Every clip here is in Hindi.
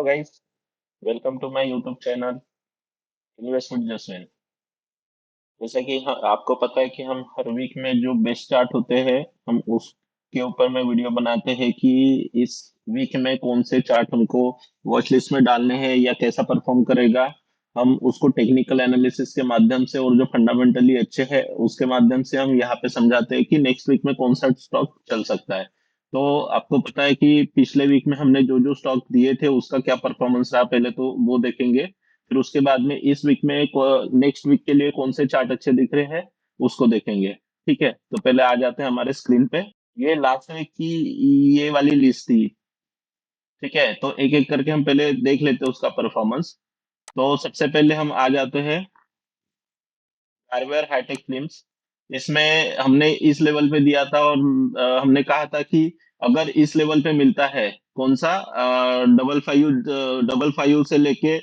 Hello guys, welcome to my YouTube channel investment Jasvin. जैसे कि आपको पता है कि हम हर वीक में जो बेस्ट चार्ट होते हैं, हम उसके ऊपर में वीडियो बनाते हैं कि इस वीक में कौन से चार्ट हमको वॉच लिस्ट में डालने हैं या कैसा परफॉर्म करेगा। हम उसको टेक्निकल एनालिसिस के माध्यम से और जो फंडामेंटली अच्छे हैं उसके माध्यम से हम यहाँ पे समझाते हैं कि नेक्स्ट वीक में कौन सा स्टॉक चल सकता है। तो आपको पता है कि पिछले वीक में हमने जो जो स्टॉक दिए थे उसका क्या परफॉर्मेंस रहा, पहले तो वो देखेंगे। फिर उसके बाद में इस वीक में नेक्स्ट वीक के लिए कौन से चार्ट अच्छे दिख रहे हैं उसको देखेंगे। ठीक है, तो पहले आ जाते हैं हमारे स्क्रीन पे। ये लास्ट वीक की ये वाली लिस्ट थी। ठीक है, तो एक एक करके हम पहले देख लेते हैं उसका परफॉर्मेंस। तो सबसे पहले हम आ जाते हैं हार्डवेयर हाईटेक फिल्म्स। इसमें हमने इस लेवल पे दिया था और हमने कहा था कि अगर इस लेवल पे मिलता है कौन सा 555 से लेके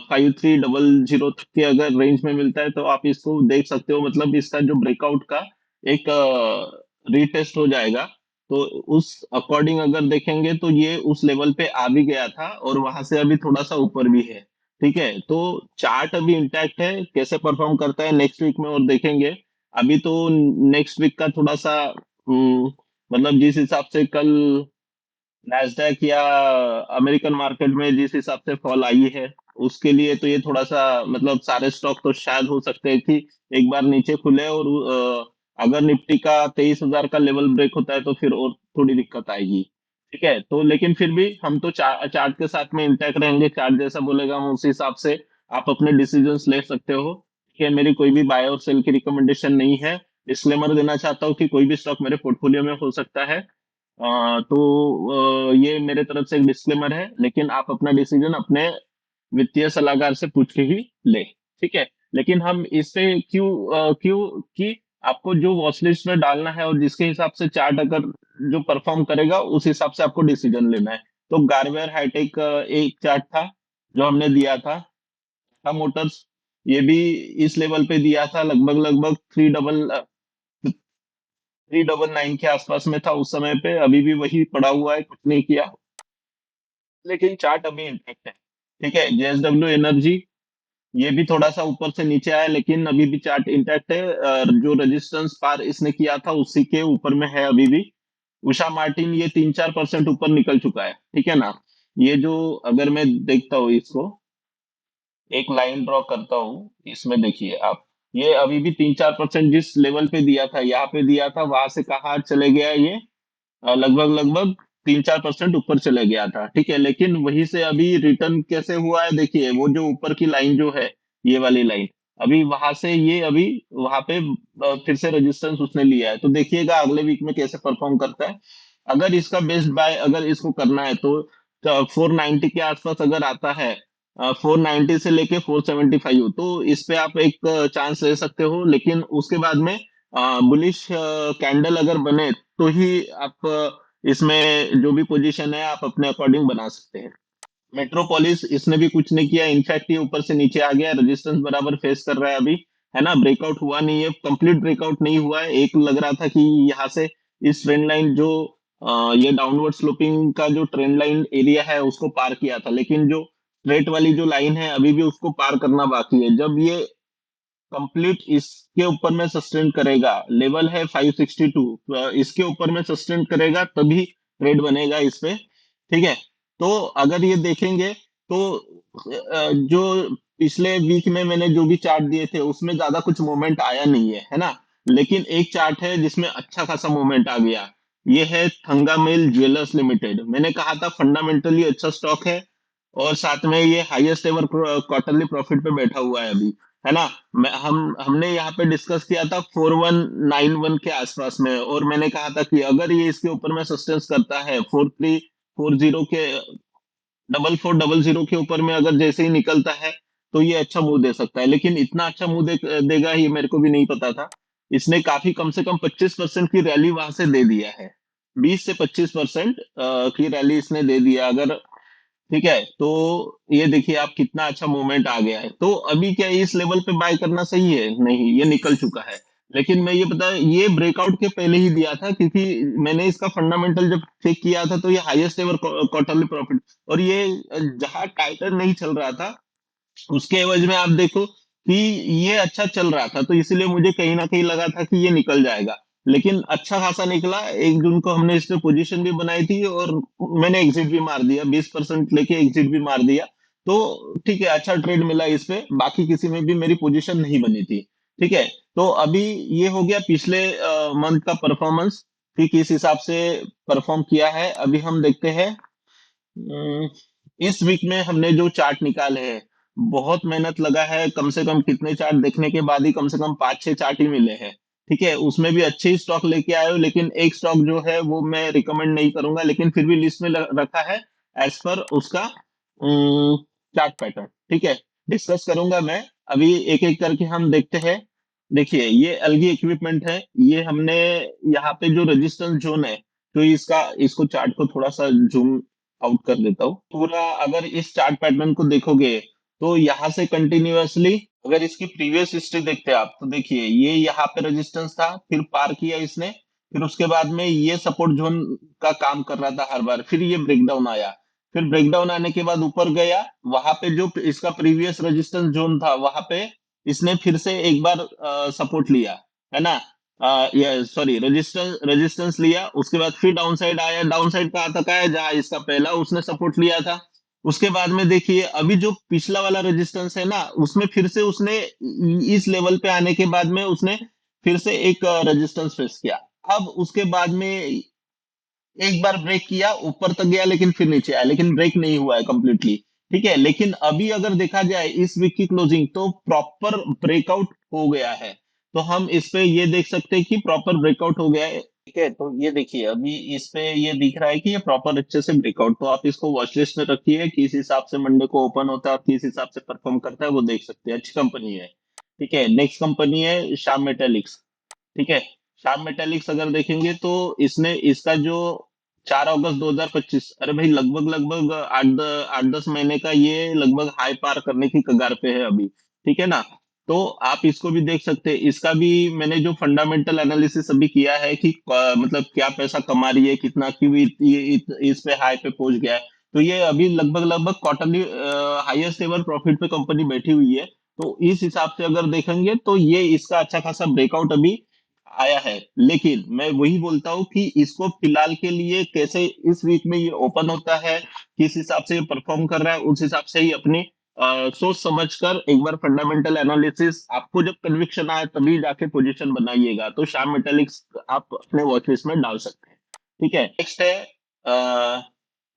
5300 तक के अगर रेंज में मिलता है तो आप इसको देख सकते हो। मतलब इसका जो ब्रेकआउट का एक रीटेस्ट हो जाएगा। तो उस अकॉर्डिंग अगर देखेंगे तो ये उस लेवल पे आ भी गया था और वहां से अभी थोड़ा सा ऊपर भी है। ठीक है, तो चार्ट अभी इंटैक्ट है, कैसे परफॉर्म करता है नेक्स्ट वीक में और देखेंगे। अभी तो नेक्स्ट वीक का थोड़ा सा मतलब जिस हिसाब से कल नैस्डैक या अमेरिकन मार्केट में जिस हिसाब से फॉल आई है उसके लिए तो ये थोड़ा सा मतलब सारे स्टॉक तो शायद हो सकते हैं कि एक बार नीचे खुले और अगर निफ्टी का 23,000 का लेवल ब्रेक होता है तो फिर और थोड़ी दिक्कत आएगी। ठीक है, तो लेकिन फिर भी हम तो चार्ट के साथ में इंटैक्ट रहेंगे। चार्ट जैसा बोलेगा हम उस हिसाब से आप अपने डिसीजंस ले सकते हो। ठीक है, मेरी कोई भी बाय और सेल की रिकमेंडेशन नहीं है। डिस्क्लेमर देना चाहता हूँ कि कोई भी स्टॉक मेरे पोर्टफोलियो में हो सकता है। तो ये मेरे तरफ से एक डिस्क्लेमर है, लेकिन आप अपना डिसीजन अपने वित्तीय सलाहकार से पूछ के ही ले। ठीक है, लेकिन हम इस पे क्यों कि आपको जो वॉच लिस्ट में डालना है और जिसके हिसाब से चार्ट अगर जो परफॉर्म करेगा उस हिसाब से आपको डिसीजन लेना है। तो गारवेयर हाईटेक एक चार्ट था जो हमने दिया था। टाटा मोटर्स ये भी इस लेवल पे दिया था, लगभग लगभग 399 के आसपास में था उस समय पे। अभी भी वही पड़ा हुआ है, कुछ नहीं किया, लेकिन चार्ट अभी इंटैक्ट है। ठीक है, जेएसडब्ल्यू एनर्जी ये भी थोड़ा सा ऊपर से नीचे आया लेकिन अभी भी चार्ट इंटैक्ट है। जो रेजिस्टेंस पार इसने किया था उसी के ऊपर में है अभी भी। उषा मार्टिन ये 3-4% ऊपर निकल चुका है। ठीक है ना। ये जो अगर मैं देखता हूँ इसको, एक लाइन ड्रॉ करता हूँ इसमें, देखिए आप, ये अभी भी 3-4% जिस लेवल पे दिया था, यहाँ पे दिया था, वहां से कहाँ चले गया ये, लगभग लगभग 3-4% ऊपर चले गया था। ठीक है, लेकिन वहीं से अभी रिटर्न कैसे हुआ है, देखिए वो जो ऊपर की लाइन जो है, ये वाली लाइन, अभी वहां से ये अभी वहां पे फिर से रेजिस्टेंस उसने लिया है। तो देखिएगा अगले वीक में कैसे परफॉर्म करता है। अगर इसका बेस्ट बाय अगर इसको करना है तो 490 के आसपास अगर आता है, 490 से लेके 475, तो इस पे आप एक चांस ले सकते हो। लेकिन उसके बाद में बुलिश कैंडल अगर बने तो ही आप इसमें जो भी पोजीशन है आप अपने अकॉर्डिंग बना सकते हैं। मेट्रोपोलिस इसने भी कुछ नहीं किया, इनफैक्ट ये ऊपर से नीचे आ गया, रेजिस्टेंस बराबर फेस कर रहा है अभी। है ना, ब्रेकआउट हुआ नहीं है, कंप्लीट ब्रेकआउट नहीं हुआ है। एक लग रहा था कि यहाँ से इस ट्रेंड लाइन जो ये डाउनवर्ड स्लोपिंग का जो ट्रेंड लाइन एरिया है उसको पार किया था, लेकिन जो स्ट्रेट वाली जो लाइन है अभी भी उसको पार करना बाकी है। जब ये कंप्लीट इसके ऊपर में सस्टेन करेगा, लेवल है 562, इसके ऊपर में सस्टेन करेगा तभी ट्रेड बनेगा इस पे। ठीक है, तो अगर ये देखेंगे तो जो पिछले वीक में मैंने जो भी चार्ट दिए थे उसमें ज्यादा कुछ मूवमेंट आया नहीं है, है ना। लेकिन एक चार्ट है जिसमें अच्छा खासा मूवमेंट आ गया। ये है थंगामेल ज्वेलर्स लिमिटेड। मैंने कहा था फंडामेंटली अच्छा स्टॉक है और साथ में ये हाईएस्ट एवर क्वार्टरली प्रॉफिट पे बैठा हुआ है अभी। है ना, हमने यहाँ पे डिस्कस किया था 4191 के आसपास में, और मैंने कहा था कि अगर ये इसके ऊपर में सस्टेंस करता है 4340 के, 4400 के ऊपर में अगर जैसे ही निकलता है तो ये अच्छा मुंह दे सकता है। लेकिन इतना अच्छा मुंह देगा ये मेरे को भी नहीं पता था। इसने काफी कम से कम 25% की रैली वहां से दे दिया है। 20 से 25% की रैली इसने दे दिया अगर। ठीक है, तो ये देखिए आप कितना अच्छा मूवमेंट आ गया है। तो अभी क्या इस लेवल पे बाय करना सही है? नहीं, ये निकल चुका है। लेकिन मैं ये पता ये ब्रेकआउट के पहले ही दिया था, क्योंकि मैंने इसका फंडामेंटल जब चेक किया था तो ये हाईएस्ट एवर क्वार्टरली प्रॉफिट, और ये जहां टाइटर नहीं चल रहा था उसके एवज में आप देखो कि ये अच्छा चल रहा था, तो इसलिए मुझे कहीं ना कहीं लगा था कि ये निकल जाएगा। लेकिन अच्छा खासा निकला। 1 जून को हमने इस पे पोजीशन भी बनाई थी और मैंने एग्जिट भी मार दिया, 20% लेके एग्जिट भी मार दिया। तो ठीक है, अच्छा ट्रेड मिला इस पे, बाकी किसी में भी मेरी पोजीशन नहीं बनी थी। ठीक है। तो अभी ये हो गया पिछले मंथ का परफॉर्मेंस कि किस हिसाब से परफॉर्म किया है। अभी हम देखते हैं। अम्म, इस वीक में हमने जो चार्ट निकाले हैं, बहुत मेहनत लगा है, कम से कम कितने चार्ट देखने के बाद ही कम से कम 5-6 चार्ट ही मिले हैं। ठीक है, उसमें भी अच्छे ही स्टॉक लेके आए हो, लेकिन एक स्टॉक जो है वो मैं रिकमेंड नहीं करूंगा, लेकिन फिर भी लिस्ट में रखा है एज पर उसका चार्ट पैटर्न। ठीक है, डिस्कस करूंगा मैं। अभी एक एक करके हम देखते हैं। देखिए, ये अलगी इक्विपमेंट है। ये हमने यहाँ पे जो रेजिस्टेंस जोन है, तो इसका इसको चार्ट को थोड़ा सा जूम आउट कर देता हूँ। पूरा अगर इस चार्ट पैटर्न को देखोगे तो यहाँ से कंटिन्यूअसली, अगर इसकी प्रीवियस हिस्ट्री देखते हैं आप, तो देखिए ये यहाँ पे रेजिस्टेंस था, फिर पार किया इसने, फिर उसके बाद में ये सपोर्ट जोन का काम कर रहा था हर बार, फिर ये ब्रेकडाउन आया, फिर ब्रेकडाउन आने के बाद ऊपर गया, वहां पे जो इसका प्रीवियस रेजिस्टेंस जोन था वहां पे इसने फिर से एक बार सपोर्ट लिया, है ना। ये सॉरी, रेजिस्टेंस रेजिस्टेंस लिया, उसके बाद फिर डाउन साइड आया। डाउन साइड कहाँ तक आया, जहां इसका पहला उसने सपोर्ट लिया था। उसके बाद में देखिए अभी जो पिछला वाला रेजिस्टेंस है ना, उसमें फिर से उसने इस लेवल पे आने के बाद में उसने फिर से एक रेजिस्टेंस फेस किया। अब उसके बाद में एक बार ब्रेक किया, ऊपर तक गया, लेकिन फिर नीचे आया, लेकिन ब्रेक नहीं हुआ है कंप्लीटली। ठीक है, लेकिन अभी अगर देखा जाए इस वीक की क्लोजिंग, तो प्रॉपर ब्रेकआउट हो गया है। तो हम इस पे ये देख सकते हैं कि प्रॉपर ब्रेकआउट हो गया है। ठीक है, तो ये देखिए अभी इस पे ये दिख रहा है कि ये प्रॉपर अच्छे से ब्रेकआउट, तो आप इसको वॉच लिस्ट में रखिए, किस हिसाब से मंडे को ओपन होता है और किस हिसाब से परफॉर्म करता है वो देख सकते हैं। अच्छी कंपनी है। ठीक है, नेक्स्ट कंपनी है श्याम मेटालिक्स। ठीक है, श्याम मेटालिक्स अगर देखेंगे तो इसने इसका जो 4 अगस्त 2025, अरे भाई लगभग लगभग 8-10 महीने का ये लगभग हाई पार करने की कगार पे है अभी। ठीक है ना। तो आप इसको भी देख सकते हैं। इसका भी मैंने जो फंडामेंटल एनालिसिस अभी किया है कि मतलब क्या पैसा कमा रही है, कितना क्यों इस पे हाई पे पहुंच गया है। तो ये अभी लगभग लगभग क्वार्टरली हाईएस्ट एवर प्रॉफिट पे कंपनी बैठी हुई है। तो इस हिसाब से अगर देखेंगे तो ये इसका अच्छा खासा ब्रेकआउट अभी आया है। लेकिन मैं वही बोलता हूँ कि इसको फिलहाल के लिए कैसे इस वीक में ये ओपन होता है, किस हिसाब से ये परफॉर्म कर रहा है, उस हिसाब से ही अपनी सोच समझ कर एक बार फंडामेंटल एनालिसिस, आपको जब कन्विक्शन आए तभी जाके पोजीशन बनाइएगा। तो श्याम मेटालिक्स आप अपने वॉच लिस्ट में डाल सकते हैं। ठीक है, नेक्स्ट है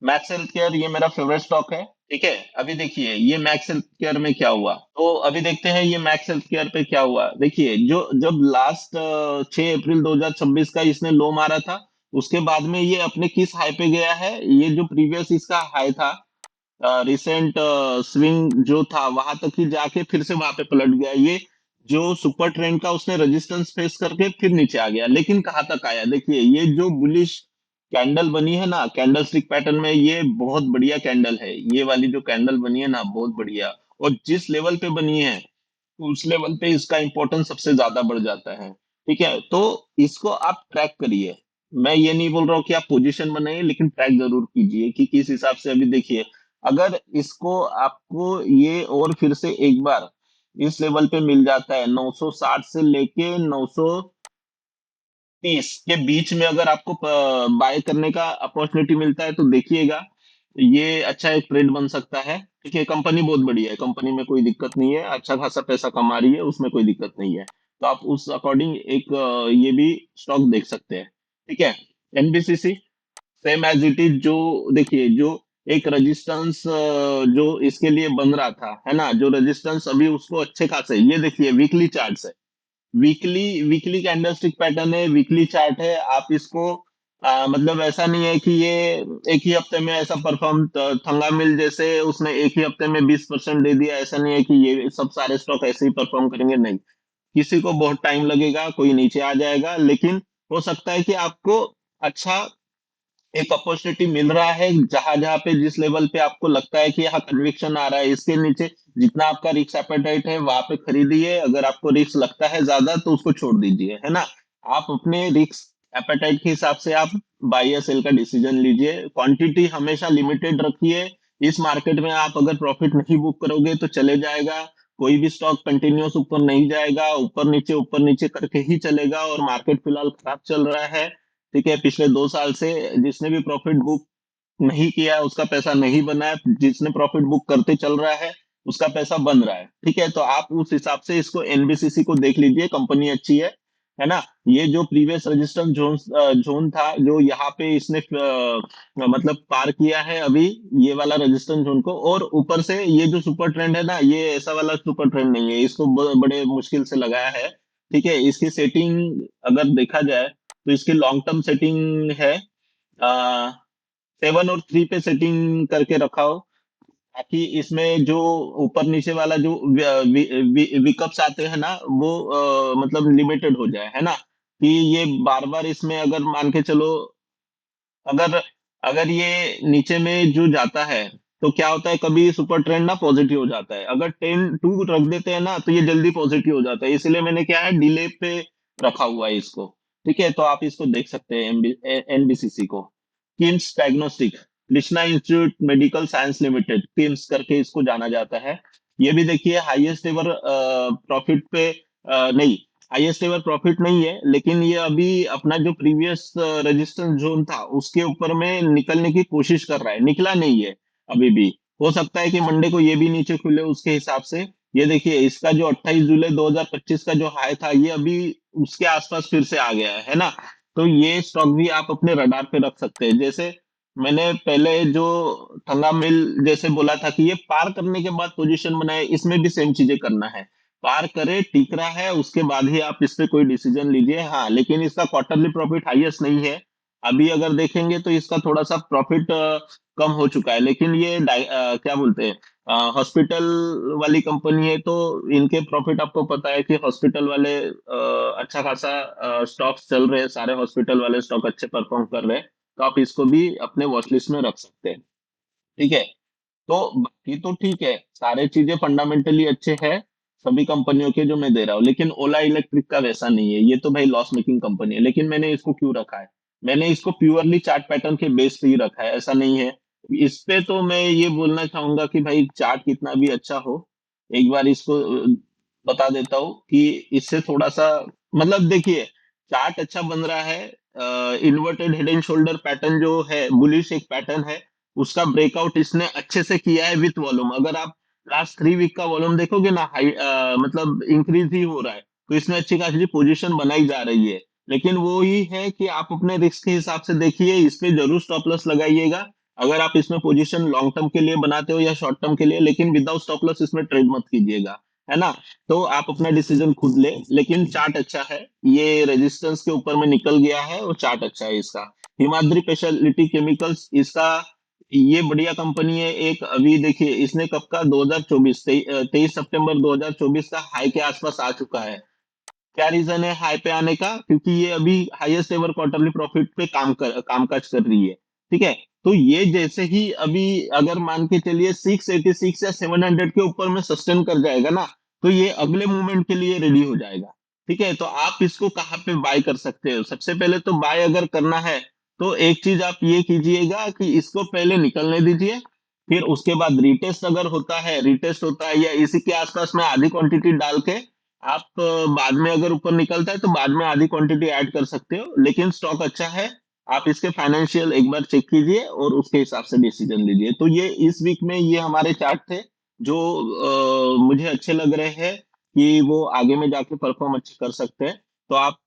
मैक्स हेल्थ केयर। ये मेरा फेवरेट स्टॉक है। ठीक है, अभी देखिए ये मैक्स हेल्थ केयर में क्या हुआ, तो अभी देखते हैं ये मैक्स हेल्थ केयर पे क्या हुआ। देखिए जो जब लास्ट 6 अप्रैल 2026 का इसने लो मारा था, उसके बाद में ये अपने किस हाई पे गया है, ये जो प्रीवियस इसका हाई था, रिसेंट स्विंग जो था वहां तक ही जाके फिर से वहां पे पलट गया ये। जो सुपर ट्रेंड का उसने रेजिस्टेंस फेस करके फिर नीचे आ गया, लेकिन कहाँ तक आया, देखिए ये जो बुलिश कैंडल बनी है ना, कैंडल स्टिक पैटर्न में, ये बहुत बढ़िया कैंडल है। ये वाली जो कैंडल बनी है ना, बहुत बढ़िया। और जिस लेवल पे बनी है उस लेवल पे इसका इंपॉर्टेंस सबसे ज्यादा बढ़ जाता है। ठीक है, तो इसको आप ट्रैक करिए। मैं ये नहीं बोल रहा हूँ कि आप पोजीशन बनाइए, लेकिन ट्रैक जरूर कीजिए कि किस हिसाब से। अभी देखिए अगर इसको आपको ये और फिर से एक बार इस लेवल पे मिल जाता है, 960 से लेके 930 के बीच में अगर आपको बाय करने का अपॉर्चुनिटी मिलता है, तो देखिएगा ये अच्छा एक ट्रेड बन सकता है। ठीक है, कंपनी बहुत बढ़िया है, कंपनी में कोई दिक्कत नहीं है, अच्छा खासा पैसा कमा रही है, उसमें कोई दिक्कत नहीं है। तो आप उस अकॉर्डिंग एक ये भी स्टॉक देख सकते हैं। ठीक है, NBCC same as it is. जो देखिए जो एक रेजिस्टेंस जो इसके लिए बन रहा था, है ना, जो रेजिस्टेंस अभी उसको अच्छे खासे, ये देखिए वीकली चार्ट है, वीकली वीकली कैंडलस्टिक पैटर्न है, वीकली चार्ट है। आप इसको मतलब ऐसा नहीं है कि ये एक ही हफ्ते में ऐसा परफॉर्म, थंगा मिल जैसे उसने एक ही हफ्ते में 20% दे दिया, ऐसा नहीं है कि ये सब सारे स्टॉक ऐसे ही परफॉर्म करेंगे, नहीं। किसी को बहुत टाइम लगेगा, कोई नीचे आ जाएगा, लेकिन हो सकता है कि आपको अच्छा एक अपॉर्चुनिटी मिल रहा है जहां जहां पे जिस लेवल पे आपको लगता है कि यहाँ कन्विक्शन आ रहा है, इसके नीचे जितना आपका रिस्क एपेटाइट है वहां पे खरीदिए। अगर आपको रिस्क लगता है ज्यादा तो उसको छोड़ दीजिए, है ना। आप अपने रिस्क एपेटाइट के हिसाब से आप बाय या सेल का डिसीजन लीजिए। क्वांटिटी हमेशा लिमिटेड रखिए। इस मार्केट में आप अगर प्रॉफिट नहीं बुक करोगे तो चले जाएगा। कोई भी स्टॉक कंटिन्यूअस ऊपर नहीं जाएगा, ऊपर नीचे करके ही चलेगा। और मार्केट फिलहाल खराब चल रहा है, ठीक है। पिछले 2 साल से जिसने भी प्रॉफिट बुक नहीं किया है उसका पैसा नहीं बना है, जिसने प्रॉफिट बुक करते चल रहा है उसका पैसा बन रहा है, ठीक है। तो आप उस हिसाब से इसको एनबीसीसी को देख लीजिए, कंपनी अच्छी है ना। ये जो प्रीवियस रेजिस्टेंस जोन जोन था जो यहाँ पे इसने मतलब पार किया है अभी, ये वाला रेजिस्टेंस जोन को। और ऊपर से ये जो सुपर ट्रेंड है ना, ये ऐसा वाला सुपर ट्रेंड नहीं है, इसको बड़े मुश्किल से लगाया है, ठीक है। इसकी सेटिंग अगर देखा जाए तो इसकी लॉन्ग टर्म सेटिंग है 7 और 3 पे सेटिंग करके रखा हो, ताकि इसमें जो ऊपर नीचे वाला जो विकअप्स आते हैं ना वो मतलब लिमिटेड हो जाए, है ना। कि ये बार बार इसमें अगर मान के चलो, अगर अगर ये नीचे में जो जाता है तो क्या होता है, कभी सुपर ट्रेंड ना पॉजिटिव हो जाता है। अगर 10 2 रख देते हैं ना तो ये जल्दी पॉजिटिव हो जाता है, इसलिए मैंने क्या है डिले पे रखा हुआ है इसको, ठीक है। तो आप इसको देख सकते हैं एनबीसीसी को। KIMS diagnostic, Krishna institute medical science limited, KIMS करके इसको जाना जाता है। ये भी देखिए हाईएस्ट एवर प्रॉफिट पे नहीं, हाईएस्ट एवर प्रॉफिट नहीं है, लेकिन ये अभी अपना जो प्रीवियस रेजिस्टेंस जोन था उसके ऊपर में निकलने की कोशिश कर रहा है, निकला नहीं है अभी भी। हो सकता है कि मंडे को ये भी नीचे खुले उसके हिसाब से। ये देखिए इसका जो 28 जुलाई 2025 का जो हाई था ये अभी उसके आसपास फिर से आ गया है ना। तो ये स्टॉक भी आप अपने रडार पे रख सकते हैं। जैसे मैंने पहले जो ठंगा मिल जैसे बोला था कि ये पार करने के बाद पोजीशन बनाए, इसमें भी सेम चीजें करना है। पार करे, टिक रहा है, उसके बाद ही आप इस पे कोई डिसीजन लीजिए। हाँ, लेकिन इसका क्वार्टरली प्रॉफिट हाईएस्ट नहीं है। अभी अगर देखेंगे तो इसका थोड़ा सा प्रॉफिट कम हो चुका है, लेकिन ये क्या बोलते हैं, हॉस्पिटल वाली कंपनी है तो इनके प्रॉफिट आपको पता है कि हॉस्पिटल वाले अच्छा खासा स्टॉक्स चल रहे हैं, सारे हॉस्पिटल वाले स्टॉक अच्छे परफॉर्म कर रहे हैं। तो आप इसको भी अपने वॉच लिस्ट में रख सकते हैं, ठीक है। तो बाकी तो ठीक है, सारे चीजें फंडामेंटली अच्छे हैं सभी कंपनियों के जो मैं दे रहा हूँ। लेकिन ओला इलेक्ट्रिक का वैसा नहीं है, ये तो भाई लॉस मेकिंग कंपनी है। लेकिन मैंने इसको क्यों रखा है, मैंने इसको प्योरली चार्ट पैटर्न के बेस पे ही रखा है, ऐसा नहीं है। इस पे तो मैं ये बोलना चाहूंगा कि भाई चार्ट कितना भी अच्छा हो, एक बार इसको बता देता हूँ कि इससे थोड़ा सा मतलब देखिए, चार्ट अच्छा बन रहा है। Inverted head and shoulder pattern जो है, बुलिश एक पैटर्न है, उसका ब्रेकआउट इसने अच्छे से किया है विथ वॉल्यूम। अगर आप लास्ट 3 वीक का वॉल्यूम देखोगे ना, हाई मतलब इंक्रीज ही हो रहा है। तो इसमें अच्छी खासी पोजीशन बनाई जा रही है। लेकिन वो ही है कि आप अपने रिस्क के हिसाब से देखिए, इस पे जरूर स्टॉप लॉस लगाइएगा। अगर आप इसमें पोजीशन लॉन्ग टर्म के लिए बनाते हो या शॉर्ट टर्म के लिए, लेकिन विदाउट स्टॉप लॉस इसमें ट्रेड मत कीजिएगा, है ना। तो आप अपना डिसीजन खुद ले। लेकिन चार्ट अच्छा है, ये रेजिस्टेंस के ऊपर में निकल गया है और चार्ट अच्छा है इसका। हिमाद्री स्पेशलिटी केमिकल्स, इसका ये बढ़िया कंपनी है। एक अभी देखिए इसने कब का 2024 23 सितंबर 2024 का हाई के आसपास आ चुका है। क्या रीजन है हाई पे आने का, क्योंकि ये अभी हाईएस्ट एवर क्वार्टरली प्रॉफिट पे कामकाज कर रही है, ठीक है। तो ये जैसे ही अभी अगर मान के चलिए 686 या 700 के ऊपर में सस्टेन कर जाएगा ना, तो ये अगले मूवमेंट के लिए रेडी हो जाएगा, ठीक है। तो आप इसको कहाँ पे बाय कर सकते हो, सबसे पहले तो बाय अगर करना है तो एक चीज आप ये कीजिएगा कि इसको पहले निकलने दीजिए। फिर उसके बाद रीटेस्ट अगर होता है, रीटेस्ट होता है या इसी के आसपास में आधी क्वांटिटी डाल के आप बाद में अगर ऊपर निकलता है तो बाद में आधी क्वांटिटी ऐड कर सकते हो। लेकिन स्टॉक अच्छा है, आप इसके फाइनेंशियल एक बार चेक कीजिए और उसके हिसाब से डिसीजन लीजिए। तो ये इस वीक में ये हमारे चार्ट थे जो मुझे अच्छे लग रहे हैं कि वो आगे में जाके परफॉर्म अच्छे कर सकते हैं। तो आप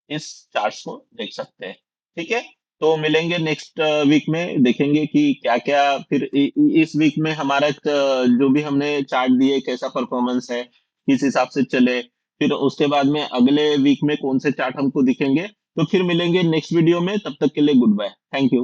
इस चार्ट्स को देख सकते हैं, ठीक है। तो मिलेंगे नेक्स्ट वीक में, देखेंगे कि क्या क्या फिर इस वीक में हमारा जो भी हमने चार्ट दिए कैसा परफॉर्मेंस है, किस हिसाब से चले। फिर उसके बाद में अगले वीक में कौन से चार्ट हमको दिखेंगे। तो फिर मिलेंगे नेक्स्ट वीडियो में, तब तक के लिए गुड बाय, थैंक यू।